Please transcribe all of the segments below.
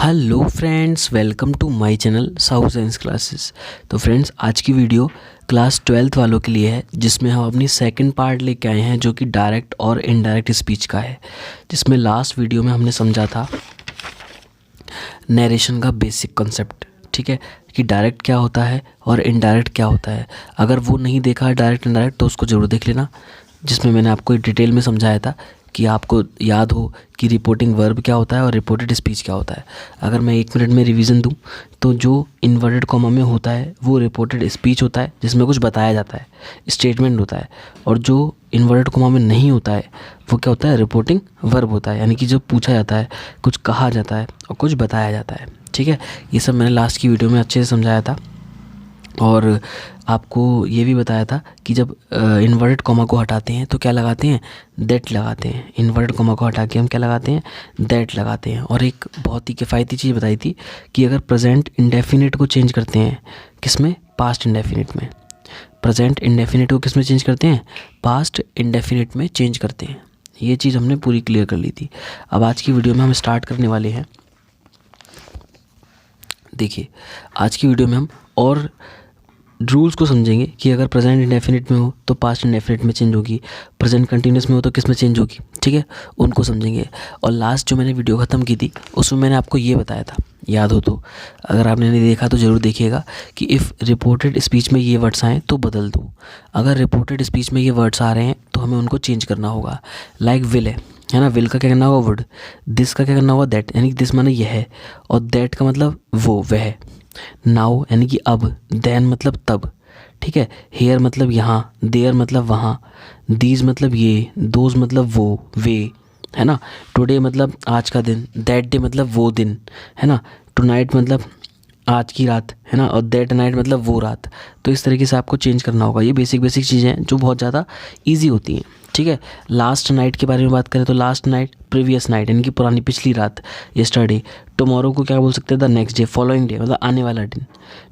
Hello friends, welcome to my channel South Science classes. तो friends, आज की video class 12th वालों के लिए है, जिसमें हम अपनी सेकंड पार्ट लेके आए हैं, जो कि डायरेक्ट और इनडायरेक्ट स्पीच का है। जिसमें लास्ट वीडियो में हमने समझा था नरेशन का बेसिक कॉन्सेप्ट, ठीक है, कि डायरेक्ट क्या होता है और इनडायरेक्ट क्या होता है। अगर वो नहीं देखा है डायरेक्ट इनडायरेक्ट, तो उसको ज़रूर देख लेना, जिसमें मैंने आपको डिटेल में समझाया था कि आपको याद हो कि रिपोर्टिंग वर्ब क्या होता है और रिपोर्टेड स्पीच क्या होता है। अगर मैं 1 मिनट में रिवीजन दूं, तो जो इन्वर्टेड कॉमा में होता है वो रिपोर्टेड स्पीच होता है, जिसमें कुछ बताया जाता है, स्टेटमेंट होता है। और जो इन्वर्टेड कॉमा में नहीं होता है वो क्या होता है, रिपोर्टिंग वर्ब होता है, यानी कि जो पूछा जाता है, कुछ कहा जाता है और कुछ बताया जाता है। ठीक है, ये सब मैंने लास्ट की वीडियो में अच्छे से समझाया था। और आपको ये भी बताया था कि जब इन्वर्टेड कॉमा को हटाते हैं तो क्या लगाते हैं, दैट लगाते हैं। इन्वर्टेड कॉमा को हटा के हम क्या लगाते हैं, दैट लगाते हैं। और एक बहुत ही किफ़ायती चीज़ बताई थी कि अगर प्रेजेंट इंडेफिनिट को चेंज करते हैं किस में, पास्ट इंडेफिनिट में। प्रेजेंट इंडेफिनिट को किस में चेंज करते हैं, पास्ट इंडेफिनिट में चेंज करते हैं। ये चीज़ हमने पूरी क्लियर कर ली थी। अब आज की वीडियो में हम स्टार्ट करने वाले हैं। देखिए, आज की वीडियो में हम और रूल्स को समझेंगे कि अगर प्रेजेंट इंडेफिनिट में हो तो पास्ट इंडेफिनिट में चेंज होगी, प्रेजेंट कंटिन्यूस में हो तो किस में चेंज होगी, ठीक है, उनको समझेंगे। और लास्ट जो मैंने वीडियो ख़त्म की थी उसमें मैंने आपको ये बताया था, याद हो तो, अगर आपने नहीं देखा तो ज़रूर देखिएगा, कि इफ़ रिपोर्टेड स्पीच में ये वर्ड्स आएँ तो बदल दो। अगर रिपोर्टेड स्पीच में ये वर्ड्स आ रहे हैं तो हमें उनको चेंज करना होगा। लाइक विल है ना, विल का क्या करना होगा, वुड। दिस का क्या करना होगा, दैट, यानी कि दिस माने यह है, और दैट का मतलब वो, वह। नाउ यानी कि अब, देन मतलब तब, ठीक है, हेयर मतलब यहाँ, देयर मतलब वहाँ, दीज मतलब ये, दोज मतलब वो, वे, है ना। टुडे मतलब आज का दिन, दैट डे मतलब वो दिन, है ना। टू नाइट मतलब आज की रात, है ना, और दैट नाइट मतलब वो रात। तो इस तरीके से आपको चेंज करना होगा। ये बेसिक चीज़ें हैं जो बहुत ज़्यादा ईजी होती हैं, ठीक है। लास्ट नाइट के बारे में बात करें तो लास्ट नाइट, प्रीवियस नाइट यानी कि पुरानी पिछली रात, यस्टरडे। टुमारो को क्या बोल सकते हैं, the next day, following day मतलब आने वाला दिन,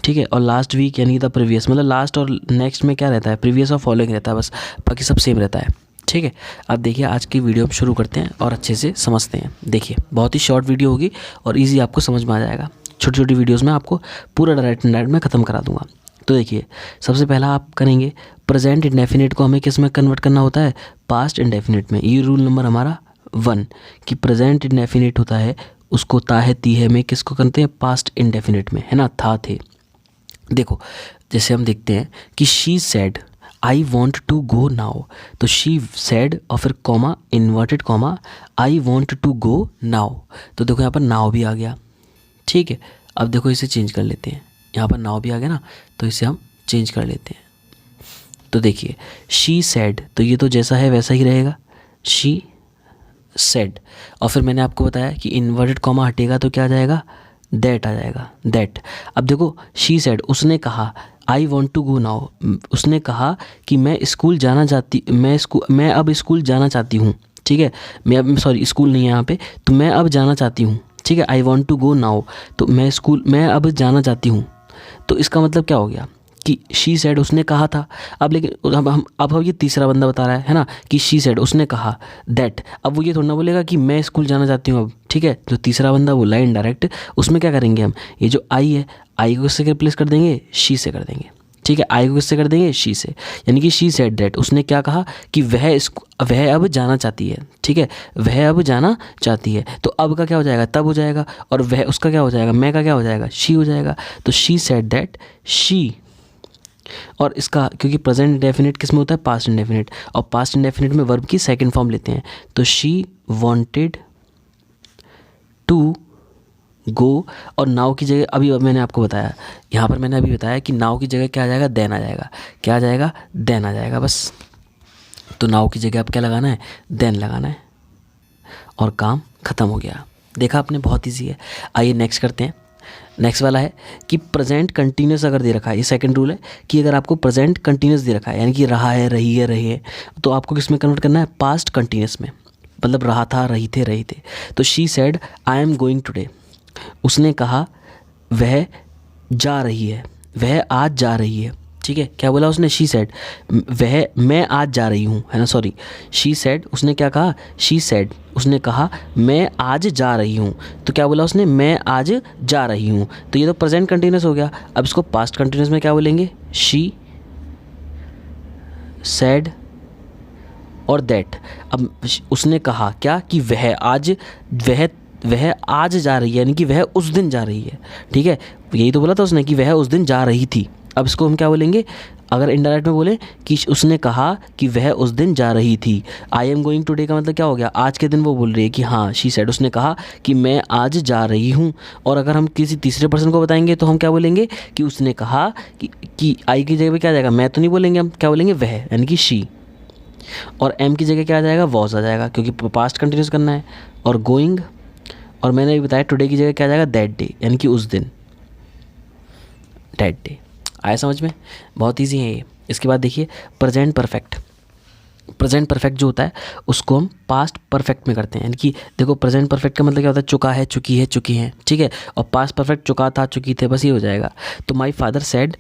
ठीक है। और लास्ट वीक यानी कि द प्रीवियस, मतलब लास्ट और नेक्स्ट में क्या रहता है, प्रीवियस और फॉलोइंग रहता है, बस बाकी सब सेम रहता है, ठीक है। अब देखिए, आज की वीडियो हम शुरू करते हैं और अच्छे से समझते हैं। देखिए, बहुत ही शॉर्ट वीडियो होगी और ईजी आपको समझ में आ जाएगा। छोटी छोटी वीडियोस में आपको पूरा डायरेक्ट में ख़त्म करा दूंगा। तो देखिए, सबसे पहला आप करेंगे, प्रेजेंट इंडेफिनिट को हमें किस में कन्वर्ट करना होता है, पास्ट इंडेफिनिट में। ये रूल नंबर हमारा 1, कि प्रेजेंट इंडेफिनिट होता है उसको ता है ती है में किसको करते हैं, पास्ट इंडेफिनिट में, है ना, था थे। देखो, जैसे हम देखते हैं कि she said I want to go now, तो शी सेड और फिर comma, inverted comma, I want to go now. तो देखो यहाँ पर नाउ भी आ गया, ठीक है। अब देखो, इसे चेंज कर लेते हैं, यहाँ पर नाउ भी आ गया ना, तो इसे हम चेंज कर लेते हैं। तो देखिए, शी सेड, तो ये तो जैसा है वैसा ही रहेगा, शी सेड। और फिर मैंने आपको बताया कि इन्वर्टेड कॉमा हटेगा तो क्या आ जाएगा, दैट आ जाएगा, दैट। अब देखो, शी सेड, उसने कहा, I want to go now, उसने कहा कि मैं अब स्कूल जाना चाहती हूँ, ठीक है। मैं अब, सॉरी, स्कूल नहीं है यहाँ पे, तो मैं अब जाना चाहती हूँ, ठीक है। I want to go now, तो मैं अब जाना चाहती हूँ। तो इसका मतलब क्या हो गया कि शी सेड, उसने कहा था। अब लेकिन अब ये तीसरा बंदा बता रहा है ना, कि शी सेड, उसने कहा, दैट। अब वो ये थोड़ा ना बोलेगा कि मैं स्कूल जाना चाहती हूँ अब, ठीक है। जो तीसरा बंदा बोला है इनडायरेक्ट, उसमें क्या करेंगे हम, ये जो आई है, आई को किससे रिप्लेस कर देंगे, शी से कर देंगे, ठीक है। आई को किससे कर देंगे, शी से। यानी कि शी सेड दैट, उसने क्या कहा कि वह अब जाना चाहती है, ठीक है, वह अब जाना चाहती है। तो अब का क्या हो जाएगा, तब हो जाएगा, और वह उसका क्या हो जाएगा, मैं का क्या हो जाएगा, शी हो जाएगा। तो शी सेड दैट शी, और इसका क्योंकि प्रेजेंट इंडेफिनिट किस में होता है, पास्ट इंडेफिनिट, और पास्ट इंडेफिनिट में वर्ब की सेकंड फॉर्म लेते हैं। तो शी वांटेड टू गो, और नाउ की जगह अभी मैंने आपको बताया, यहाँ पर मैंने अभी बताया कि नाउ की जगह क्या आ जाएगा, देन आ जाएगा। क्या आ जाएगा, देन आ जाएगा, बस। तो नाउ की जगह अब क्या लगाना है, देन लगाना है, और काम ख़त्म हो गया। देखा आपने, बहुत ईजी है। आइए नेक्स्ट करते हैं। नेक्स्ट वाला है कि प्रेजेंट कंटिन्यूस अगर दे रखा है, ये सेकंड रूल है कि अगर आपको प्रेजेंट कंटिन्यूस दे रखा है, यानी कि रहा है, रही है, रहे है, तो आपको किस में कन्वर्ट करना है, पास्ट कंटिन्यूस में, मतलब रहा था, रही थे, रही थे। तो she said I am going today, उसने कहा वह जा रही है, वह आज जा रही है, ठीक है, क्या बोला उसने, शी सेड, वह, मैं आज जा रही हूँ, है ना, सॉरी, शी सेड, उसने क्या कहा, शी सेड, उसने कहा मैं आज जा रही हूँ। तो क्या बोला उसने, मैं आज जा रही हूँ, तो ये तो प्रेजेंट कंटिन्यूस हो गया। अब इसको पास्ट कंटिन्यूस में क्या बोलेंगे, शी सेड और दैट। अब उसने कहा क्या, कि वह आज, वह आज जा रही है, यानी कि वह उस दिन जा रही है, ठीक है, यही तो बोला था उसने कि वह उस दिन जा रही थी। अब इसको हम क्या बोलेंगे, अगर इनडायरेक्ट में बोले कि उसने कहा कि वह उस दिन जा रही थी, आई एम गोइंग टुडे का मतलब क्या हो गया, आज के दिन वो बोल रही है कि हाँ, शी सेड, उसने कहा कि मैं आज जा रही हूँ। और अगर हम किसी तीसरे पर्सन को बताएंगे तो हम क्या बोलेंगे कि उसने कहा कि आई की जगह पे क्या आ जाएगा, मैं तो नहीं बोलेंगे, हम क्या बोलेंगे, वह, यानी कि शी। और एम की जगह क्या आ जाएगा, वॉज आ जाएगा, क्योंकि पास्ट कंटिन्यूस करना है। और गोइंग, और मैंने अभी बताया टुडे की जगह क्या आ जाएगा, दैट डे, यानी कि उस दिन, दैट डे। आया समझ में, बहुत ईजी है ये। इसके बाद देखिए प्रेजेंट परफेक्ट। प्रेजेंट परफेक्ट जो होता है उसको हम पास्ट परफेक्ट में करते हैं, यानी कि देखो प्रेजेंट परफेक्ट का मतलब क्या होता है, चुका है, चुकी है, चुकी हैं, ठीक है, और पास्ट परफेक्ट चुका था, चुकी थे, बस ये हो जाएगा। तो my father said,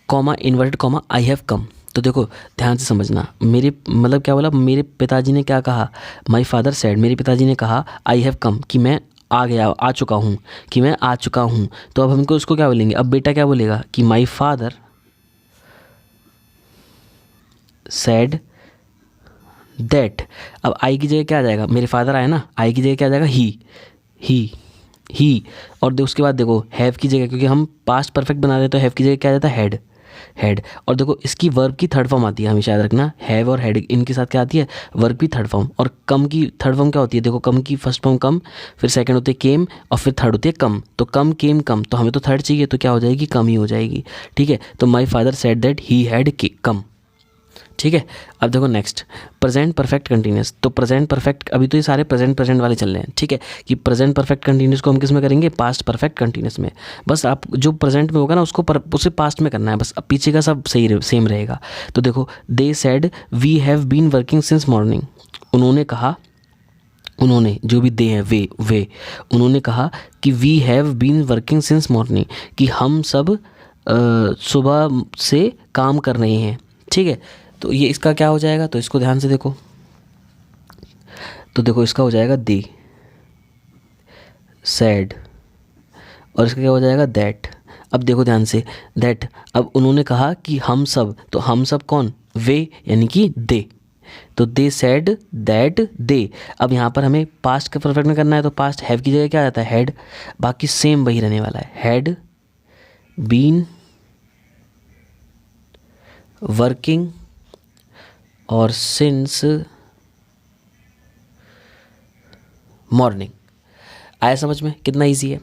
comma inverted comma, I have come. तो देखो ध्यान से समझना, मेरे मतलब क्या बोला, मेरे पिताजी ने क्या कहा, माई फादर सेड, मेरे पिताजी ने कहा, आई हैव कम, कि मैं आ गया, आ चुका हूँ, कि मैं आ चुका हूँ। तो अब हमको उसको क्या बोलेंगे, अब बेटा क्या बोलेगा कि माई फादर सेड दैट। अब आई की जगह क्या आ जाएगा, मेरे फादर आए ना, आई की जगह क्या आ जाएगा, ही। और उसके बाद देखो हैव की जगह, क्योंकि हम पास्ट परफेक्ट बना दें तो हैव की जगह क्या आ जाता है, हैड। और देखो इसकी वर्ब की थर्ड फॉर्म आती है, हमेशा याद रखना, हैव और हैड इनके साथ क्या आती है, वर्ब की थर्ड फॉर्म। और कम की थर्ड फॉर्म क्या होती है, देखो कम की फर्स्ट फॉर्म कम, फिर सेकंड होती है केम, और फिर थर्ड होती है कम। तो कम, केम, कम, तो हमें तो थर्ड चाहिए, तो क्या हो जाएगी, कम ही हो जाएगी, ठीक है। तो my father said that he had come, ठीक है। अब देखो नेक्स्ट, प्रेजेंट परफेक्ट कंटिन्यूस। तो प्रेजेंट परफेक्ट, अभी तो ये सारे प्रेजेंट वाले चल रहे हैं, ठीक है, कि प्रेजेंट परफेक्ट कंटिन्यूस को हम किस में करेंगे, पास्ट परफेक्ट कंटिन्यूस में। बस आप जो प्रेजेंट में होगा ना उसको उसे पास्ट में करना है, बस अब पीछे का सब सही सेम रहेगा। तो देखो they said we have been working since morning. उन्होंने कहा, उन्होंने जो भी दे हैं वे उन्होंने कहा कि we have been working since morning, कि हम सब सुबह से काम कर रहे हैं, ठीक है। तो ये इसका क्या हो जाएगा, तो इसको ध्यान से देखो, तो देखो इसका हो जाएगा दे सैड, और इसका क्या हो जाएगा, दैट। अब देखो ध्यान से, दैट, अब उन्होंने कहा कि हम सब, तो हम सब कौन, वे, यानी कि दे। तो दे सैड दैट दे। अब यहाँ पर हमें पास्ट का परफेक्ट में करना है, तो पास्ट हैव की जगह क्या आ जाता है, हैड। बाकी सेम वही रहने वाला है, हैड बीन वर्किंग और सिंस मॉर्निंग। आया समझ में, कितना इजी है।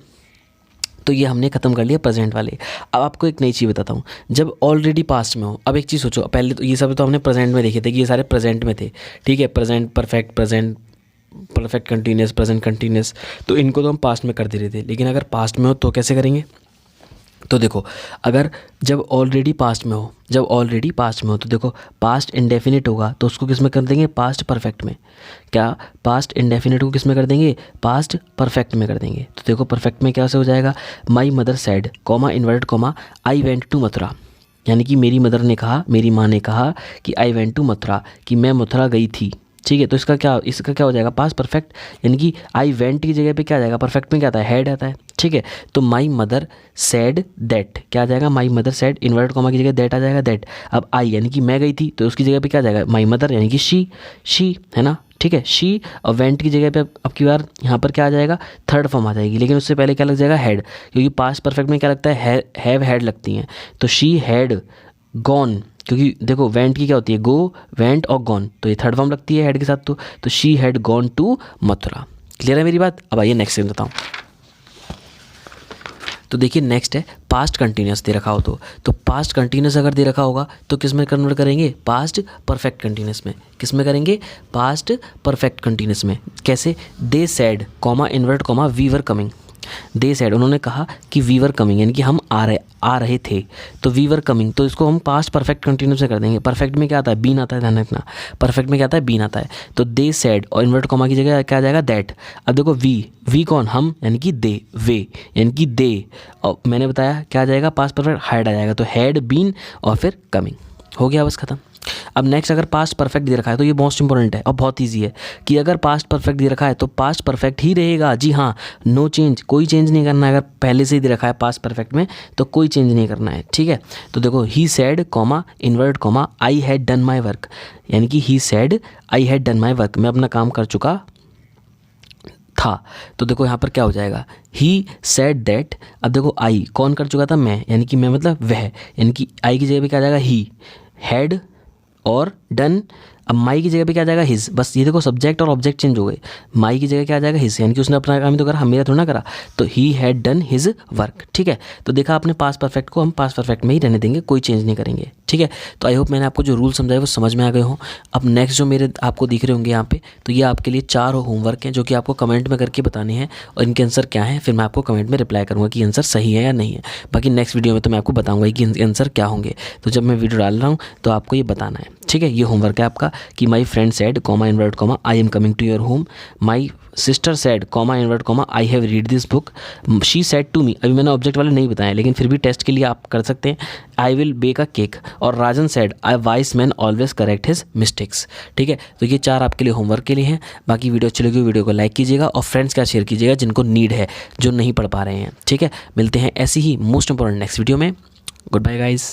तो ये हमने ख़त्म कर लिया प्रेजेंट वाले। अब आपको एक नई चीज़ बताता हूँ, जब ऑलरेडी पास्ट में हो। अब एक चीज़ सोचो, पहले तो ये सब तो हमने प्रेजेंट में देखे थे कि ये सारे प्रेजेंट में थे, ठीक है, present perfect, present perfect continuous, present continuous, तो इनको तो हम पास्ट में कर दे रहे थे। लेकिन अगर पास्ट में हो तो कैसे करेंगे, तो देखो अगर जब ऑलरेडी पास्ट में हो, तो देखो पास्ट इंडेफिनिट होगा तो उसको किस में कर देंगे, पास्ट परफेक्ट में। क्या, पास्ट इंडेफिनिट को किस में कर देंगे, पास्ट परफेक्ट में कर देंगे। तो देखो परफेक्ट में क्या से हो जाएगा, my mother said, comma inverted comma, I went to Mathura, यानी कि मेरी मदर ने कहा, मेरी माँ ने कहा कि आई वेंट टू मथुरा, कि मैं मथुरा गई थी, ठीक है। तो इसका क्या हो जाएगा, पास्ट परफेक्ट, यानी कि आई वेंट की जगह पे क्या आ जाएगा, परफेक्ट में क्या आता है, हैड आता है, ठीक है। तो माई मदर सेड दैट, क्या आ जाएगा, my mother said, inverted comma की जगह दैट आ जाएगा, दैट। अब आई यानी कि मैं गई थी, तो उसकी जगह पे क्या आ जाएगा, माई मदर, यानी कि शी है ना, ठीक है, शी। और वेंट की जगह पे अब की बार यहाँ पर क्या आ जाएगा, थर्ड फॉर्म आ जाएगी, लेकिन उससे पहले क्या लग जाएगा, हैड, क्योंकि पास्ट परफेक्ट में क्या लगता है, हैव हैड लगती हैं। तो शी हैड गॉन, क्योंकि देखो वेंट की क्या होती है, गो, वेंट और गॉन, तो ये थर्ड फॉर्म लगती है हेड के साथ। तो she had gone to Mathura. Clear है मेरी बात। अब आइए नेक्स्ट सेम बताऊँ। तो देखिए नेक्स्ट है पास्ट कंटिन्यूस दे रखा हो तो पास्ट कंटिन्यूस अगर दे रखा होगा तो किस में कन्वर्ट करेंगे, पास्ट परफेक्ट कंटिन्यूस में। किस में करेंगे, पास्ट परफेक्ट कंटिन्यूस में। कैसे, they said, comma invert comma we were coming. They said उन्होंने कहा कि वी वर कमिंग, यानी कि हम आ रहे थे, तो वी वर कमिंग, तो इसको हम पास्ट परफेक्ट कंटिन्यूस से कर देंगे। परफेक्ट में क्या आता है, बीन आता है, ध्यान रखना, परफेक्ट में क्या आता है, बीन आता है। तो दे सेड और इन्वर्ट कॉमा की जगह क्या आ जाएगा, दैट। अब देखो वी कौन, हम, यानी कि दे, वे यानी कि दे, और मैंने बताया क्या आ जाएगा, पास्ट परफेक्ट हैड आ जाएगा, तो हैड बीन और फिर कमिंग, हो गया बस खत्म। अब नेक्स्ट, अगर पास्ट परफेक्ट दे रखा है तो ये मोस्ट इंपॉर्टेंट है और बहुत इजी है कि अगर पास्ट परफेक्ट दे रखा है तो पास्ट परफेक्ट ही रहेगा। जी हाँ, नो चेंज, कोई चेंज नहीं करना है। अगर पहले से ही दे रखा है पास्ट परफेक्ट में तो कोई चेंज नहीं करना है, ठीक है। तो देखो, he said comma invert comma I had done my work, यानी कि he said I had done my work, मैं अपना काम कर चुका था। तो देखो यहाँ पर क्या हो जाएगा, ही सेड दैट। अब देखो आई कौन कर चुका था, मैं, यानी कि मैं मतलब वह, यानी कि आई की जगह पे क्या आ जाएगा, ही हैड और डन। अब माई की जगह पे क्या आ जाएगा, हिज। बस ये देखो, सब्जेक्ट और ऑब्जेक्ट चेंज हो गए। माई की जगह क्या आ जाएगा, हिज, यानी कि उसने अपना काम ही तो करा, हम मेरा थोड़ा ना करा। तो he had done his work, ठीक है। तो देखा आपने, पास्ट परफेक्ट को हम पास्ट परफेक्ट में ही रहने देंगे, कोई चेंज नहीं करेंगे, ठीक है। तो आई होप मैंने आपको जो रूल समझाए वो समझ में आ गए हों। अब नेक्स्ट जो मेरे आपको दिख रहे होंगे यहाँ पे, तो ये आपके लिए 4 होमवर्क हैं जो कि आपको कमेंट में करके बताने हैं और इनके आंसर क्या हैं, फिर मैं आपको कमेंट में रिप्लाई करूँगा कि आंसर सही है या नहीं है। बाकी नेक्स्ट वीडियो में तो मैं आपको बताऊँगा कि आंसर क्या होंगे। तो जब मैं वीडियो डाल रहा हूँ तो आपको ये बताना है, ठीक है। ये होमवर्क है आपका कि my friend said comma invert comma I am coming to your home, my sister said comma invert comma I have read this book, she said to me, अभी मैंने ऑब्जेक्ट वाले नहीं बताया लेकिन फिर भी टेस्ट के लिए आप कर सकते हैं, I will bake a cake, और Rajan said I wise man always correct his mistakes, ठीक है। तो ये 4 आपके लिए होमवर्क के लिए हैं। बाकी वीडियो अच्छी लगी वीडियो को लाइक कीजिएगा और फ्रेंड्स का शेयर कीजिएगा जिनको नीड है, जो नहीं पढ़ पा रहे हैं, ठीक है। मिलते हैं ऐसी ही मोस्ट इंपॉर्टेंट नेक्स्ट वीडियो में। Good bye guys.